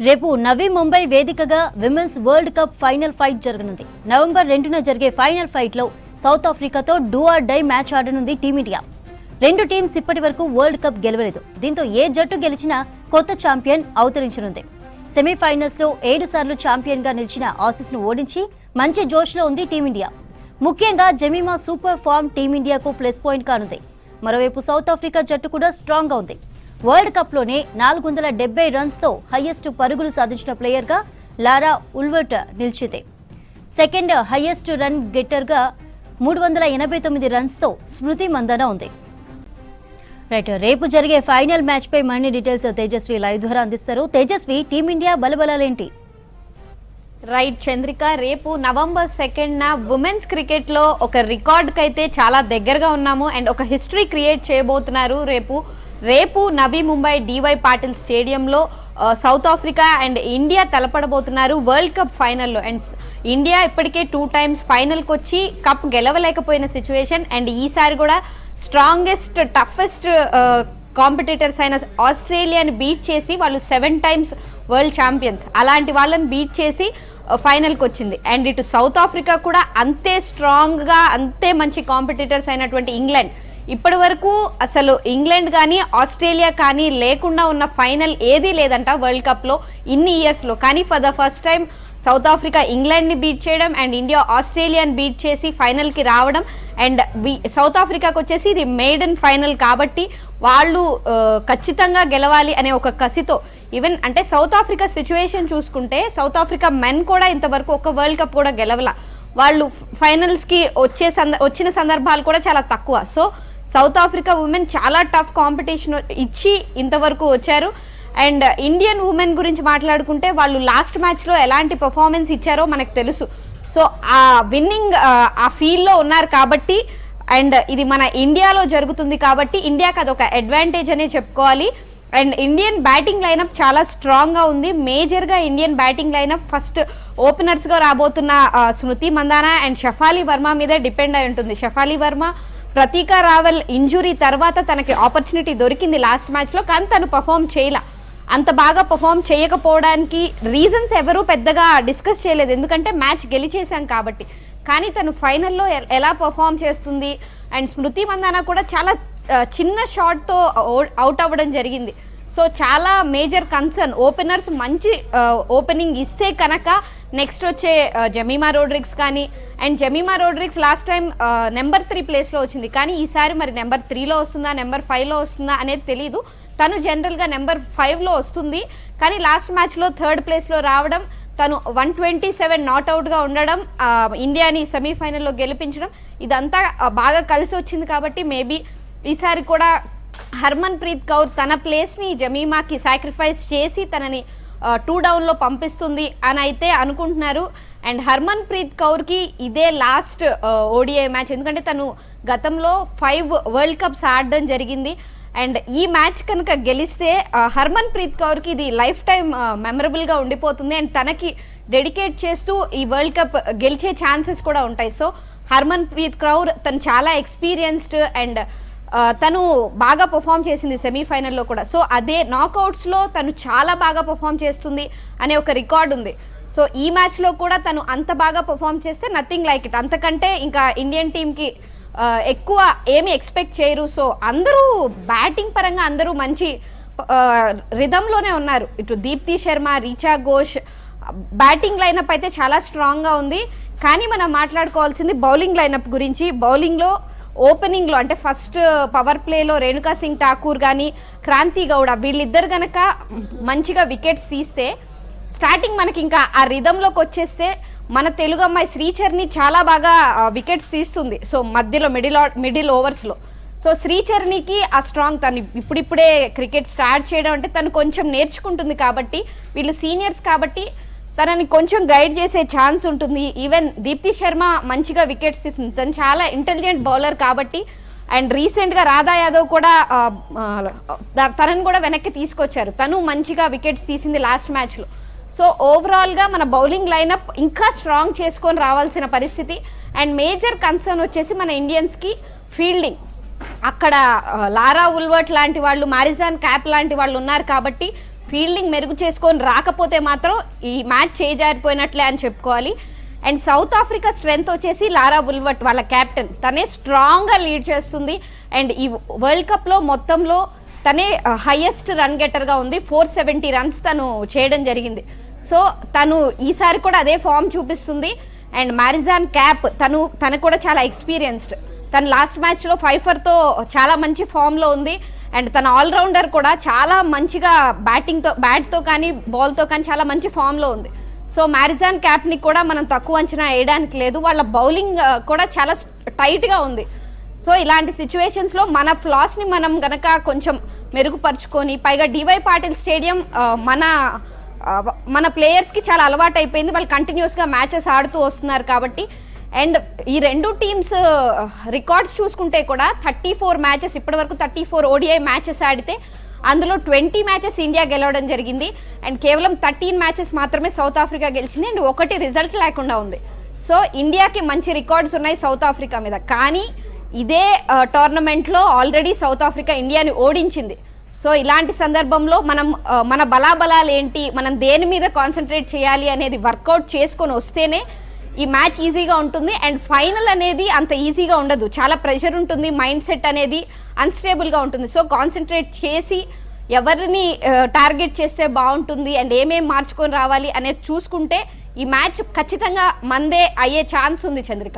రేపు నవీ ముంబై వేదికగా women's world cup final fight జరగనుంది. నవంబర్ 2న జరిగే ఫైనల్ ఫైట్ లో సౌత్ ఆఫ్రికాతో డూ ఆర్ డై మ్యాచ్ ఆడనుంది టీమిండియా. రెండు టీమ్స్ ఇప్పటి వరకు వరల్డ్ కప్ గెలవలేదు. దీంతో ఏ జట్టు గెలిచినా కొత్త ఛాంపియన్ అవతరించనుంది. సెమీఫైనల్స్ లో 7 సార్లు ఛాంపియన్ గా నిలిచిన ఆసీస్ ను ఓడించి మంచి జోష్ లో ఉంది టీమిండియా. ముఖ్యంగా జమీమా సూపర్ ఫామ్ టీమిండియాకు ప్లస్ పాయింట్ కానుంది. మరోవైపు సౌత్ ఆఫ్రికా జట్టు కూడా స్ట్రాంగ్ గా ఉంది. వరల్డ్ కప్ లోనే 470 రన్స్ తో హైయెస్ట్ పరుగులు సాధించిన ప్లేయర్ గా లారా ఉల్వర్ట్ నిలిచింది. సెకండ్ హైయెస్ట్ రన్ గెట్టర్ గా 389 రన్స్ తో స్మృతి మందన ఉంది. రైట్, రేపు జరిగే ఫైనల్ మ్యాచ్ పై మరిన్ని డీటెయిల్స్ తేజస్వి లైవ్ ద్వారా అందిస్తారు. తేజస్వి, టీమిండియా బలబలాలేంటి? రైట్ చంద్రిక, రేపు నవంబర్ 2న ఉమెన్స్ క్రికెట్ లో ఒక రికార్డ్ కైతే చాలా దగ్గరగా ఉన్నాము అండ్ ఒక హిస్టరీ క్రియేట్ చేయబోతున్నారు. రేపు నవీ ముంబై డివై పాటిల్ స్టేడియంలో సౌత్ ఆఫ్రికా అండ్ ఇండియా తలపడబోతున్నారు వరల్డ్ కప్ ఫైనల్లో. అండ్ ఇండియా ఇప్పటికే 2 times ఫైనల్కి వచ్చి కప్ గెలవలేకపోయిన సిచ్యువేషన్. అండ్ ఈసారి కూడా స్ట్రాంగెస్ట్ టఫెస్ట్ కాంపిటీటర్స్ అయిన ఆస్ట్రేలియాని బీట్ చేసి వాళ్ళు 7 times వరల్డ్ ఛాంపియన్స్, అలాంటి వాళ్ళని బీట్ చేసి ఫైనల్కి వచ్చింది. అండ్ ఇటు సౌత్ ఆఫ్రికా కూడా అంతే స్ట్రాంగ్గా అంతే మంచి కాంపిటీటర్స్ అయినటువంటి ఇంగ్లాండ్. ఇప్పటి వరకు అసలు ఇంగ్లాండ్ కానీ ఆస్ట్రేలియా కానీ లేకుండా ఉన్న ఫైనల్ ఏదీ లేదంట వరల్డ్ కప్లో ఇన్ని ఇయర్స్లో. కానీ for the first time South Africa ఇంగ్లాండ్ని బీట్ చేయడం అండ్ ఇండియా ఆస్ట్రేలియాని బీట్ చేసి ఫైనల్కి రావడం. అండ్ సౌత్ ఆఫ్రికాకి వచ్చేసి ఇది మెయిడన్ ఫైనల్ కాబట్టి వాళ్ళు ఖచ్చితంగా గెలవాలి అనే ఒక కసితో, ఈవెన్ అంటే సౌత్ ఆఫ్రికా సిచ్యువేషన్ చూసుకుంటే సౌత్ ఆఫ్రికా మెన్ కూడా ఇంతవరకు ఒక వరల్డ్ కప్ కూడా గెలవల. వాళ్ళు ఫైనల్స్కి వచ్చిన సందర్భాలు కూడా చాలా తక్కువ. సో సౌత్ ఆఫ్రికా ఉమెన్ చాలా టఫ్ కాంపిటీషన్ ఇచ్చి ఇంతవరకు వచ్చారు. అండ్ ఇండియన్ ఉమెన్ గురించి మాట్లాడుకుంటే వాళ్ళు లాస్ట్ మ్యాచ్లో ఎలాంటి పర్ఫార్మెన్స్ ఇచ్చారో మనకు తెలుసు. సో ఆ విన్నింగ్ ఆ ఫీల్డ్లో ఉన్నారు కాబట్టి, అండ్ ఇది మన ఇండియాలో జరుగుతుంది కాబట్టి ఇండియాకి అదొక అడ్వాంటేజ్ అనే చెప్పుకోవాలి. అండ్ ఇండియన్ బ్యాటింగ్ లైనప్ చాలా స్ట్రాంగ్గా ఉంది. మేజర్గా ఇండియన్ బ్యాటింగ్ లైనప్ ఫస్ట్ ఓపెనర్స్గా రాబోతున్న స్మృతి మందానా అండ్ షఫాలి వర్మ మీద డిపెండ్ అయి ఉంటుంది. షఫాలి వర్మ ప్రతీక రావల్ ఇంజురీ తర్వాత తనకి ఆపర్చునిటీ దొరికింది లాస్ట్ మ్యాచ్లో, కానీ తను పర్ఫామ్ చేయలే. అంత బాగా పర్ఫామ్ చేయకపోవడానికి రీజన్స్ ఎవరూ పెద్దగా డిస్కస్ చేయలేదు, ఎందుకంటే మ్యాచ్ గెలిచేసాం కాబట్టి. కానీ తను ఫైనల్లో ఎలా పర్ఫామ్ చేస్తుంది. అండ్ స్మృతి మందానా కూడా చాలా చిన్న షాట్తో అవుట్ అవ్వడం జరిగింది. సో చాలా మేజర్ కన్సర్న్. ఓపెనర్స్ మంచి ఓపెనింగ్ ఇస్తే కనుక నెక్స్ట్ వచ్చే జమీమా రోడ్రిగ్స్ కానీ, and Jemimah Rodrigues last time number 3 ప్లేస్లో వచ్చింది, కానీ ఈసారి మరి నెంబర్ 3లో వస్తుందా నెంబర్ 5లో వస్తుందా అనేది తెలీదు. తను జనరల్గా నెంబర్ 5లో వస్తుంది, కానీ లాస్ట్ మ్యాచ్లో 3rd ప్లేస్లో రావడం, తను 127 నాట్అవుట్గా ఉండడం, ఇండియాని సెమీఫైనల్లో గెలిపించడం, ఇదంతా బాగా కలిసి వచ్చింది. కాబట్టి మేబీ ఈసారి కూడా హర్మన్ ప్రీత్ కౌర్ తన ప్లేస్ని జమీమాకి సాక్రిఫైస్ చేసి తనని 2 downలో పంపిస్తుంది అని అయితే అనుకుంటున్నారు. అండ్ హర్మన్ ప్రీత్ కౌర్కి ఇదే లాస్ట్ ఓడిఐ మ్యాచ్, ఎందుకంటే తను గతంలో 5 వరల్డ్ కప్స్ ఆడడం జరిగింది. అండ్ ఈ మ్యాచ్ కనుక గెలిస్తే హర్మన్ ప్రీత్ కౌర్కి ఇది లైఫ్ టైం మెమరబుల్గా ఉండిపోతుంది. అండ్ తనకి డెడికేట్ చేస్తూ ఈ వరల్డ్ కప్ గెలిచే ఛాన్సెస్ కూడా ఉంటాయి. సో హర్మన్ ప్రీత్ కౌర్ తను చాలా ఎక్స్పీరియన్స్డ్ అండ్ తను బాగా పర్ఫామ్ చేసింది సెమీఫైనల్లో కూడా. సో అదే నాకౌట్స్లో తను చాలా బాగా పర్ఫామ్ చేస్తుంది అనే ఒక రికార్డ్ ఉంది. సో ఈ మ్యాచ్లో కూడా తను అంత బాగా పర్ఫామ్ చేస్తే నథింగ్ లైక్ ఇట్, అంతకంటే ఇంకా ఇండియన్ టీంకి ఎక్కువ ఏమి ఎక్స్పెక్ట్ చేయరు. సో అందరూ బ్యాటింగ్ పరంగా అందరూ మంచి రిథంలోనే ఉన్నారు. ఇటు దీప్తి శర్మ, రీచా ఘోష్ బ్యాటింగ్ లైనప్ అయితే చాలా స్ట్రాంగ్గా ఉంది. కానీ మనం మాట్లాడుకోవాల్సింది బౌలింగ్ లైనప్ గురించి. బౌలింగ్లో ఓపెనింగ్లో అంటే ఫస్ట్ పవర్ ప్లేలో రేణుకా సింగ్ ఠాకూర్ కానీ క్రాంతి గౌడ వీళ్ళిద్దరు కనుక మంచిగా వికెట్స్ తీస్తే, స్టార్టింగ్ మనకి ఇంకా ఆ రిథంలోకి వచ్చేస్తే మన తెలుగు అమ్మాయి శ్రీచర్ని చాలా బాగా వికెట్స్ తీస్తుంది. సో మధ్యలో మిడిల్ ఓవర్స్లో. సో శ్రీచర్నికి ఆ స్ట్రాంగ్, తను ఇప్పుడిప్పుడే క్రికెట్ స్టార్ట్ చేయడం అంటే తను కొంచెం నేర్చుకుంటుంది కాబట్టి, వీళ్ళు సీనియర్స్ కాబట్టి తనని కొంచెం గైడ్ చేసే ఛాన్స్ ఉంటుంది. ఈవెన్ దీప్తి శర్మ మంచిగా వికెట్స్ తీస్తుంది, తను చాలా ఇంటెలిజెంట్ బౌలర్ కాబట్టి. అండ్ రీసెంట్గా రాధా యాదవ్ కూడా తనని కూడా వెనక్కి తీసుకొచ్చారు, తను మంచిగా వికెట్స్ తీసింది లాస్ట్ మ్యాచ్లో. సో ఓవరాల్గా మన బౌలింగ్ లైనప్ ఇంకా స్ట్రాంగ్ చేసుకొని రావాల్సిన పరిస్థితి. అండ్ మేజర్ కన్సర్న్ వచ్చేసి మన ఇండియన్స్కి ఫీల్డింగ్. అక్కడ లారా ఉల్వర్ట్ లాంటి వాళ్ళు, మారిజాన్ క్యాప్ లాంటి వాళ్ళు ఉన్నారు కాబట్టి ఫీల్డింగ్ మెరుగు చేసుకొని రాకపోతే మాత్రం ఈ మ్యాచ్ చేజారిపోయినట్లే అని చెప్పుకోవాలి. అండ్ సౌత్ ఆఫ్రికా స్ట్రెంగ్త్ వచ్చేసి లారా వుల్వర్ట్ వాళ్ళ కెప్టెన్, తనే స్ట్రాంగ్గా లీడ్ చేస్తుంది. అండ్ ఈ వరల్డ్ కప్లో మొత్తంలో తనే హైయెస్ట్ రన్ గెటర్గా ఉంది. 470 రన్స్ తను చేయడం జరిగింది. సో తను ఈసారి కూడా అదే ఫామ్ చూపిస్తుంది. అండ్ మ్యారిజాన్ క్యాప్ తను కూడా చాలా ఎక్స్పీరియన్స్డ్. తను లాస్ట్ మ్యాచ్లో 5-4తో చాలా మంచి ఫామ్లో ఉంది. అండ్ తన ఆల్రౌండర్ కూడా చాలా మంచిగా బ్యాట్తో కానీ బాల్తో కానీ చాలా మంచి ఫామ్లో ఉంది. సో మ్యారిజాన్ క్యాప్ని కూడా మనం తక్కువ అంచనా వేయడానికి లేదు. వాళ్ళ బౌలింగ్ కూడా చాలా టైట్గా ఉంది. సో ఇలాంటి సిచ్యువేషన్స్లో మన ఫ్లాస్ని మనం గనక కొంచెం మెరుగుపరుచుకొని, పైగా డివై పాటిల్ స్టేడియం మన ప్లేయర్స్కి చాలా అలవాటు అయిపోయింది. వాళ్ళు కంటిన్యూస్గా మ్యాచెస్ ఆడుతూ వస్తున్నారు కాబట్టి. అండ్ ఈ రెండు టీమ్స్ రికార్డ్స్ చూసుకుంటే కూడా 34 మ్యాచెస్ ఇప్పటివరకు 34 ODI మ్యాచెస్ ఆడితే అందులో 20 మ్యాచెస్ ఇండియా గెలవడం జరిగింది. అండ్ కేవలం 13 మ్యాచెస్ మాత్రమే సౌత్ ఆఫ్రికా గెలిచింది. అండ్ ఒకటి రిజల్ట్ లేకుండా ఉంది. సో ఇండియాకి మంచి రికార్డ్స్ ఉన్నాయి సౌత్ ఆఫ్రికా మీద. కానీ ఇదే టోర్నమెంట్లో ఆల్రెడీ సౌత్ ఆఫ్రికా ఇండియాని ఓడించింది. సో ఇలాంటి సందర్భంలో మనం మన బలాబలాలు ఏంటి, మనం దేని మీద కాన్సన్ట్రేట్ చేయాలి అనేది వర్కౌట్ చేసుకొని వస్తేనే ఈ మ్యాచ్ ఈజీగా ఉంటుంది. అండ్ ఫైనల్ అనేది అంత ఈజీగా ఉండదు, చాలా ప్రెషర్ ఉంటుంది, మైండ్ సెట్ అనేది అన్స్టేబుల్గా ఉంటుంది. సో కాన్సన్ట్రేట్ చేసి ఎవరిని టార్గెట్ చేస్తే బాగుంటుంది అండ్ ఏమేం మార్చుకొని రావాలి అనేది చూసుకుంటే ఈ మ్యాచ్ ఖచ్చితంగా మందే అయ్యే ఛాన్స్ ఉంది చంద్రిక.